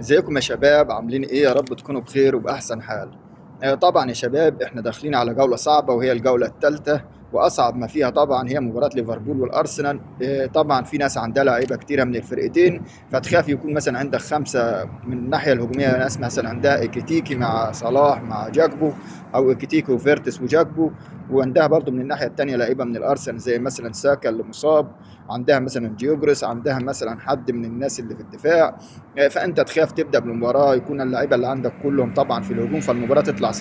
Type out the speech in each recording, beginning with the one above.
ازيكم يا شباب، عاملين ايه؟ يا رب تكونوا بخير وبأحسن حال. طبعا يا شباب، احنا داخلين على جولة صعبة وهي الجولة الثالثة، واصعب ما فيها طبعا هي مباراة ليفربول والارسنال. طبعا في ناس عندها لعيبة كتيرة من الفرقتين، فتخاف يكون مثلا عندك خمسة من الناحية الهجومية، ناس مثلا عندها ايكيتيكي مع صلاح مع جاكبو، او ايكيتيكي وفيرتس وجاكبو. وعندها برضو من الناحية التانية لعيبة من الارسنال زي مثلا ساكا اللي مصاب، عندها مثلا جيوجريس، عندها مثلا حد من الناس اللي في الدفاع. فانت تخاف تبدا بالمباراه يكون اللعيبه اللي عندك كلهم طبعا في الهجوم، فالمباراه تطلع 0-0،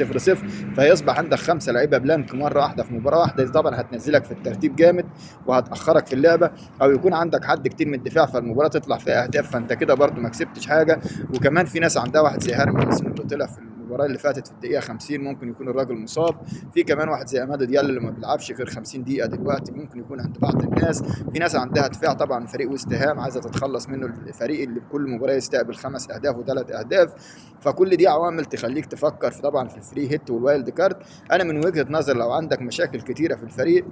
فيصبح عندك خمسه لعيبه بلانك مره واحده في مباراه واحده. دي طبعا هتنزلك في الترتيب جامد وهتاخرك في اللعبه، او يكون عندك حد كتير من الدفاع فالمباراه تطلع فيها اهداف، فانت كده برضو ما كسبتش حاجه. وكمان في ناس عندها واحد زي هاري ويلسون اللي طلع في المباراه اللي فاتت في الدقيقه 50، ممكن يكون الراجل مصاب. في كمان واحد زي امادو ديالو اللي ما بيلعبش غير 50 دقيقه دلوقتي، ممكن يكون عند بعض الناس. في ناس عندها دفاع طبعا، فريق وست هام عايزه تتخلص منه، الفريق اللي بكل مباراه يستقبل 5 اهداف و3 اهداف. فكل دي عوامل تخليك تفكر في طبعا في الفري هيت والوايلد كارد. انا من وجهه نظر لو عندك مشاكل كتيره في الفريق،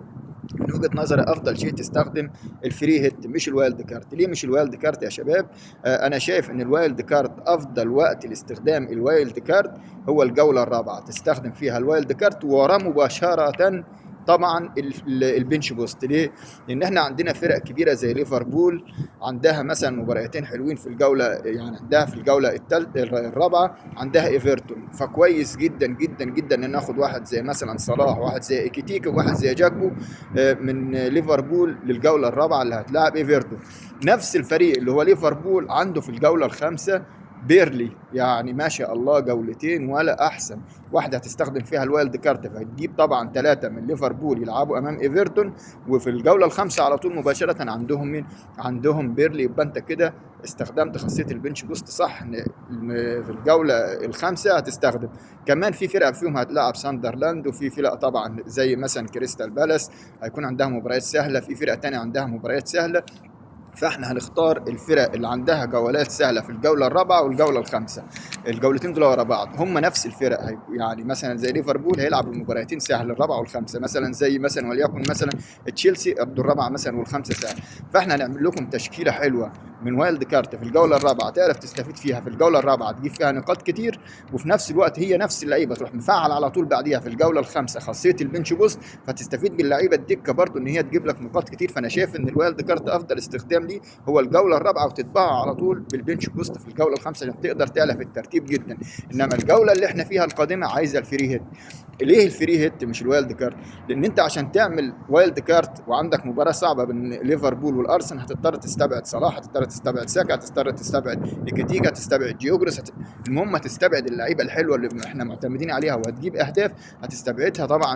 من وجهه نظري افضل شيء تستخدم الفري هيت مش الوايلد كارت. ليه مش الوايلد كارت يا شباب؟ انا شايف ان الوايلد كارت افضل وقت لاستخدام الوايلد كارت هو الجوله الرابعه، تستخدم فيها الوايلد كارت وراه مباشره طبعا البنش بوست. ليه؟ لان احنا عندنا فرق كبيره زي ليفربول، عندها مثلا مباراتين حلوين في الجوله، يعني عندها في الجوله الرابعه عندها ايفرتون، فكويس جدا جدا جدا ان ناخد واحد زي مثلا صلاح، واحد زي ايكيتيكا، وواحد زي جاكبو من ليفربول للجوله الرابعه اللي هتلاعب ايفرتون. نفس الفريق اللي هو ليفربول عنده في الجوله الخامسه بيرلي، يعني ما شاء الله جولتين ولا احسن. واحده هتستخدم فيها الوايلد كارت، فهتجيب طبعا 3 من ليفربول يلعبوا امام ايفرتون، وفي الجوله الخامسه على طول مباشره عندهم مين؟ عندهم بيرلي. يبقى انت كده استخدمت خاصيه البنش بوست صح. في الجوله الخامسه هتستخدم. كمان في فرق فيهم هتلاعب ساندرلاند، وفي فرق طبعا زي مثلا كريستال بالاس هيكون عندها مباريات سهله، في فرق تانية عندها مباريات سهله. فاحنا هنختار الفرق اللي عندها جولات سهله في الجوله الرابعه والجوله الخامسه. الجولتين دول ورا بعض هم نفس الفرق، يعني مثلا زي ليفربول هيلعب المباراتين سهل الرابعه والخامسه، مثلا زي مثلا وليكن مثلا تشيلسي قد الرابعه مثلا والخامسه سهل. فاحنا هنعمل لكم تشكيله حلوه من وايلد كارت في الجوله الرابعه، تعرف تستفيد فيها في الجوله الرابعه، تجيب فيها نقاط كتير، وفي نفس الوقت هي نفس اللعيبه تروح مفعل على طول بعديها في الجوله الخامسه خاصيه البنش بوست، فتستفيد باللعيبه الدكه برضو ان هي تجيب لك نقاط كتير. فانا شايف ان الوايلد كارت افضل استخدام ليه هو الجوله الرابعه، وتتباع على طول بالبنش بوست في الجوله الخامسه عشان تقدر تعلى في الترتيب جدا. انما الجوله اللي احنا فيها القادمه عايزه الفري هيت. ليه الفري هيت مش الوايلد كارت؟ لان انت عشان تعمل وايلد كارت وعندك مباراه صعبه بين ليفربول والارسنال هتضطر تستبعد صلاح، هتضطر تستبعد ساكا، هتضطر تستبعد ايكيتيكا، هتستبعد جيوجرس، المهم تستبعد اللعيبه الحلوه اللي احنا معتمدين عليها وهتجيب اهداف، هتستبعدها طبعا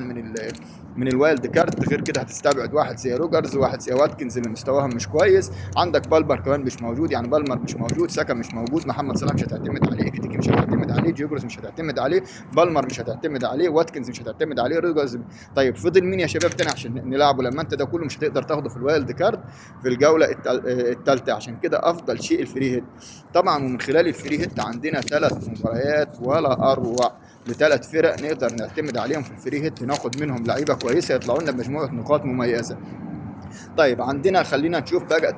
من الوايلد كارت. غير كده هتستبعد واحد زي روجرز وواحد زي واتكنز اللي مستواهم مش كويس، عندك بالمر كمان مش موجود، يعني بالمر مش موجود، ساكا مش موجود، محمد صلاح مش هتعتمد عليه، ايكيتيكي مش هتعتمد عليه، جيوجرس مش هتعتمد عليه، بالمر مش هتعتمد عليه، واتكنز مش هتعتمد عليه، روجرز. طيب فضل مين يا شباب تاني عشان نلعبه لما انت ده كله مش هتقدر تاخده في الوايلد كارد في الجوله الثالثه؟ عشان كده افضل شيء الفري هيت طبعا. ومن خلال الفري هيت عندنا 3 مباريات ولا اروع ل3 فرق نقدر نعتمد عليهم في الفري هيت، ناخد منهم لعيبه كويسه يطلعوا لنا بمجموعه نقاط مميزه. طيب عندنا خلينا نشوف بقى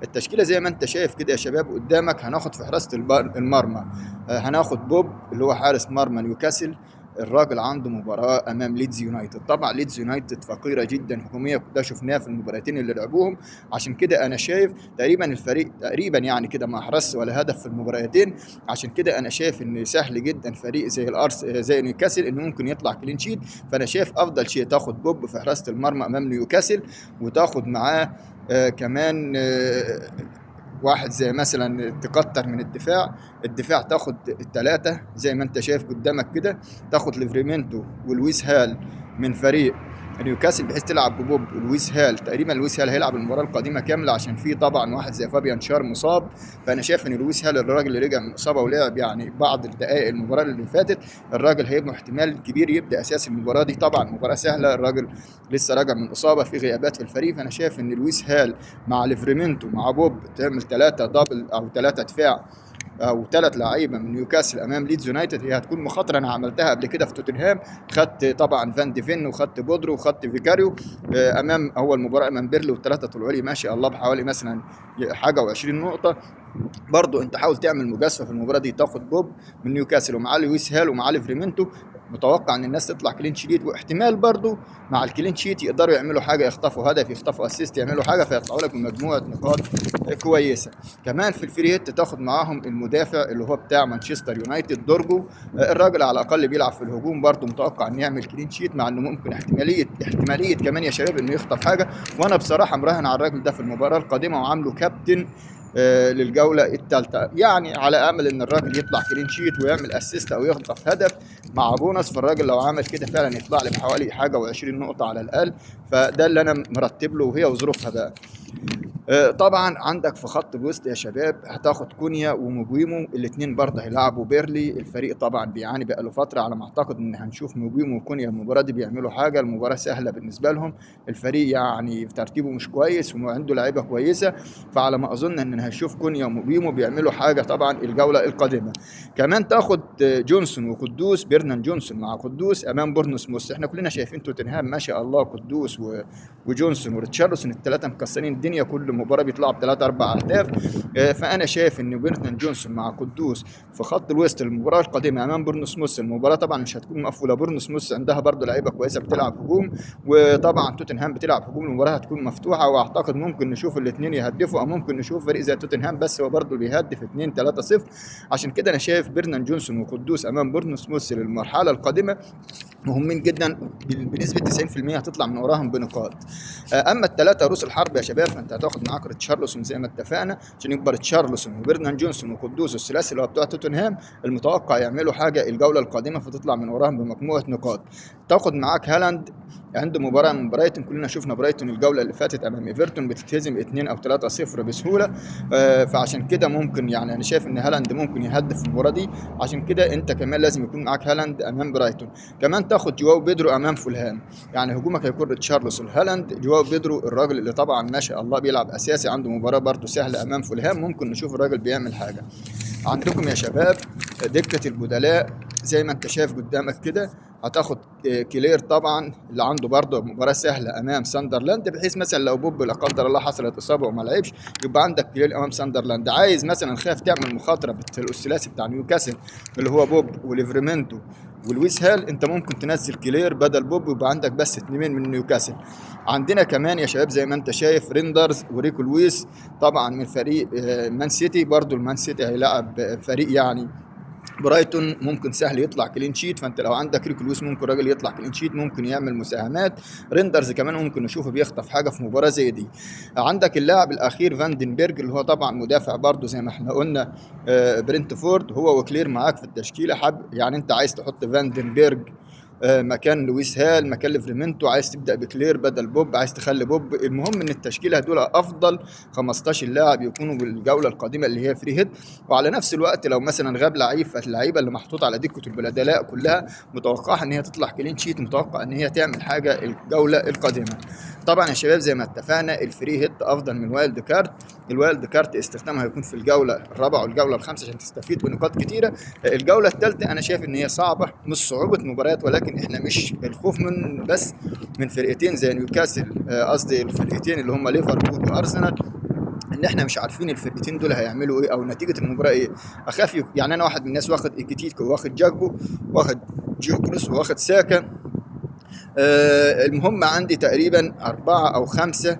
التشكيله زي ما انت شايف كده يا شباب قدامك. هناخد في حراسه المرمى، هناخد بوب اللي هو حارس مرمى نيوكاسل. الراجل عنده مباراة أمام ليدز يونايتد، طبعا ليدز يونايتد فقيرة جدا هجومية، ده شفناه في المباراتين اللي لعبوهم. عشان كده أنا شايف تقريبا الفريق تقريبا يعني كده ما حرس ولا هدف في المباراتين. عشان كده أنا شايف إن سهل جدا فريق زي زي نيوكاسل إنه ممكن يطلع كلين شيت. فأنا شايف أفضل شيء تاخد بوب في حراسة المرمى أمام نيوكاسل، وتاخد معاه كمان واحد زي مثلا تكتر من الدفاع تاخد ال3 زي ما انت شايف قدامك كده، تاخد ليفريمنتو ولويس هال من فريق نيوكاسل بحيث تلعب ببوب ولويس هال. تقريبا لويس هال هيلعب المباراه القادمه كامله عشان في طبعا واحد زي فابيان شار مصاب. فانا شايف ان لويس هال الراجل اللي رجع من اصابه ولعب يعني بعض الدقائق المباراه اللي فاتت، الراجل هيبقى احتمال كبير يبدا اساسي المباراه دي. طبعا مباراه سهله، الراجل لسه راجع من اصابه في غيابات في الفريق. فانا شايف ان لويس هال مع ليفريمنتو مع بوب تعمل 3 دبل او 3 دفاع او 3 لعيبه من نيوكاسل امام ليدز يونايتد، هي هتكون مخاطره. انا عملتها قبل كده في توتنهام، خدت طبعا فان ديفين وخدت بودرو وخدت فيكاريو امام اول مباراه امام بيرلي، والثلاثه طلعوا لي ما شاء الله بحوالي مثلا حاجه و20 نقطه. برضو انت حاول تعمل مجازفه في المباراه دي، تاخد بوب من نيوكاسل ومعاه لويس هال ومعاه ليفريمنتو. متوقع ان الناس تطلع كلين شيت، واحتمال برضو مع الكلين شيت يقدروا يعملوا حاجه، يخطفوا هدف، يخطفوا اسيست، يعملوا حاجه، فيطلعوا لك من مجموعه نقاط كويسه. كمان في الفري هيت تاخد معاهم المدافع اللي هو بتاع مانشستر يونايتد دورجو، الراجل على الاقل بيلعب في الهجوم، برضو متوقع انه يعمل كلين شيت، مع انه ممكن احتماليه كمان يا شباب انه يخطف حاجه. وانا بصراحه مراهن على الراجل ده في المباراه القادمه، وعامله كابتن للجوله الثالثه، يعني على امل ان الراجل يطلع كلين شيت ويعمل اسيست او يخطف هدف مع بونص. فالراجل لو عمل كده فعلا يطلع لي بحوالي حاجه و20 نقطه على الاقل. فده اللي انا مرتب له، وهي وظروفها بقى. طبعا عندك في خط الوسط يا شباب هتاخد كونيا ومبويمو، الاثنين برضه هيلعبوا بيرلي. الفريق طبعا بيعاني بقاله فتره، على ما اعتقد ان هنشوف مبويمو وكونيا المباراه دي بيعملوا حاجه. المباراه سهله بالنسبه لهم، الفريق يعني في ترتيبه مش كويس وعنده لعيبه كويسه، فعلى ما اظن ان هنشوف كونيا ومبويمو بيعملوا حاجه طبعا الجوله القادمه. كمان تاخد جونسون وقدوس، بيرنان جونسون مع قدوس امام بورنموث. احنا كلنا شايفين توتنهام ما شاء الله، قدوس وجونسون وريتشارلسون الثلاثه مكسرين الدنيا، كل مباراه بيطلعوا بثلاث اربع اهداف. فانا شايف ان بيرتون جونسون مع قدوس في خط الوسط المباراه القادمه امام بورنموث. المباراه طبعا مش هتكون مقفوله، بورنموث عندها برضه لعيبه كويسه بتلعب هجوم، وطبعا توتنهام بتلعب هجوم. المباراه هتكون مفتوحه، واعتقد ممكن نشوف الاثنين يهدفوا، او ممكن نشوف فريق زي توتنهام بس هو برضه بيهدف 2 3-0. عشان كده انا شايف بيرنان جونسون وقدوس امام بورنموث للمرحله القادمه مهمين جدا، بنسبه 90% هتطلع من وراهم بنقاط. اما الثلاثه روس الحرب يا شباب، فانت هتاخد معاك ريتشارلسون زي ما اتفقنا، عشان يبقى ريتشارلسون وبرنان جونسون وقدوس الثلاثي اللي هو بتوع توتنهام، المتوقع يعملوا حاجه الجوله القادمه، فتطلع من وراهم بمجموعه نقاط. تاخد معاك هالاند، عنده مباراه من برايتون، كلنا شفنا برايتون الجوله اللي فاتت امام ايفرتون بتتهزم 2 او 3-0 بسهوله. فعشان كده ممكن يعني انا شايف ان هالاند ممكن يهدف في المباراه دي، عشان كده انت كمان لازم يكون معاك هالاند امام برايتون. كمان تاخد جواو بيدرو امام فولهام، يعني هجومك هيكون ريتشارلسون، هالاند، جواو بيدرو، الراجل اللي طبعا ما شاء الله بيلعب اساسي، عنده مباراه برضه سهله امام فولهام، ممكن نشوف الراجل بيعمل حاجه. عندكم يا شباب دكه البدلاء زي ما انت شايف قدامك كده، هتاخد كلير طبعا اللي عنده برضه مباراه سهله امام ساندرلاند، بحيث مثلا لو بوب لا قدر الله حصلت اصابه وما لعبش يبقى عندك كلير امام ساندرلاند. عايز مثلا خايف تعمل مخاطره الثلاثي بتاع نيوكاسل اللي هو بوب وليفرمنتو ولويس هال، انت ممكن تنزل كلير بدل بوب ويبقى عندك بس 2 من نيوكاسل. عندنا كمان يا شباب زي ما انت شايف ريندرز وريكو لويس طبعا من فريق مان سيتي، برضو المان سيتي هيلاعب فريق يعني برايتون، ممكن سهل يطلع كلين شيت، فانت لو عندك ريكو لويس ممكن راجل يطلع كلين شيت، ممكن يعمل مساهمات. ريندرز كمان ممكن نشوفه بيخطف حاجه في مباراه زي دي. عندك اللاعب الاخير فاندنبرج اللي هو طبعا مدافع برضه زي ما احنا قلنا برنتفورد، هو وكلير معاك في التشكيله. حب يعني انت عايز تحط فاندنبرج مكان لويس هال، مكان ليفرمنتو، عايز تبدا بكلير بدل بوب، عايز تخلي بوب، المهم ان التشكيله دول افضل 15 لاعب يكونوا بالجوله القادمه اللي هي فري هيت. وعلى نفس الوقت لو مثلا غاب لعيب، فاللعيبه اللي محطوطه على دكه البدلاء كلها متوقعه ان هي تطلع كلين شيت، متوقع ان هي تعمل حاجه الجوله القادمه. طبعا يا شباب زي ما اتفقنا الفري هيت افضل من الوايلد كارت، الوايلد كارت استخدامها هيكون في الجوله الرابعه والجوله الخامسه عشان تستفيد بنقاط كتيره. الجوله الثالثه انا شايف ان هي صعبه، مش صعوبه مباريات، ولكن احنا مش الخوف من بس من فرقتين زي نيوكاسل، قصدي الفرقتين اللي هم ليفربول وارسنال، ان احنا مش عارفين الفرقتين دول هيعملوا ايه او نتيجه المباراه ايه. اخاف يعني انا واحد من الناس واخد ايكيتيكو واخد جاكبو واخد جوكروس واخد ساكا، المهم عندي تقريبا 4 أو 5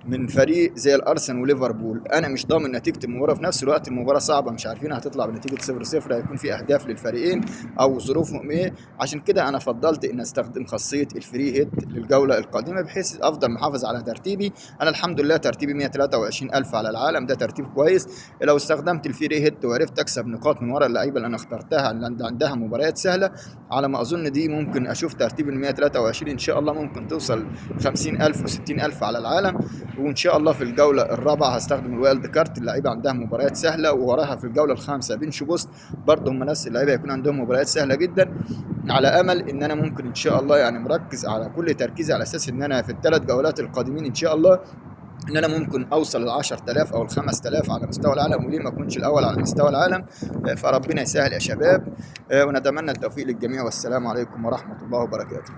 من فريق زي الارسنال وليفربول، انا مش ضامن نتيجه المباراه. في نفس الوقت المباراه صعبه، مش عارفين هتطلع بنتيجه 0-0، هيكون في اهداف للفريقين او ظروفهم ايه. عشان كده انا فضلت ان استخدم خاصيه الفري هيت للجوله القادمه، بحيث افضل محافظ على ترتيبي. انا الحمد لله ترتيبي 123 الف على العالم، ده ترتيب كويس. لو استخدمت الفري هيت وعرفت اكسب نقاط من ورا اللعيبه اللي انا اخترتها اللي عندها مباريات سهله، على ما اظن دي ممكن اشوف ترتيب ال 123 ان شاء الله ممكن توصل 50,000 و60,000 على العالم. وان شاء الله في الجوله الرابعه هستخدم الوايلد كارت، اللعيبه عندها مباريات سهله، ووراها في الجوله الخامسه بنش بوست برضه هم نفس اللعيبه يكون عندهم مباريات سهله جدا. على امل ان انا ممكن ان شاء الله يعني مركز على كل تركيزي على اساس ان انا في ال3 جولات القادمين ان شاء الله ان انا ممكن اوصل ل 10,000 او ل 5,000 على مستوى العالم، وليه ما اكونش الاول على مستوى العالم. فربنا يسهل يا شباب، ونتمنى التوفيق للجميع، والسلام عليكم ورحمة الله وبركاته.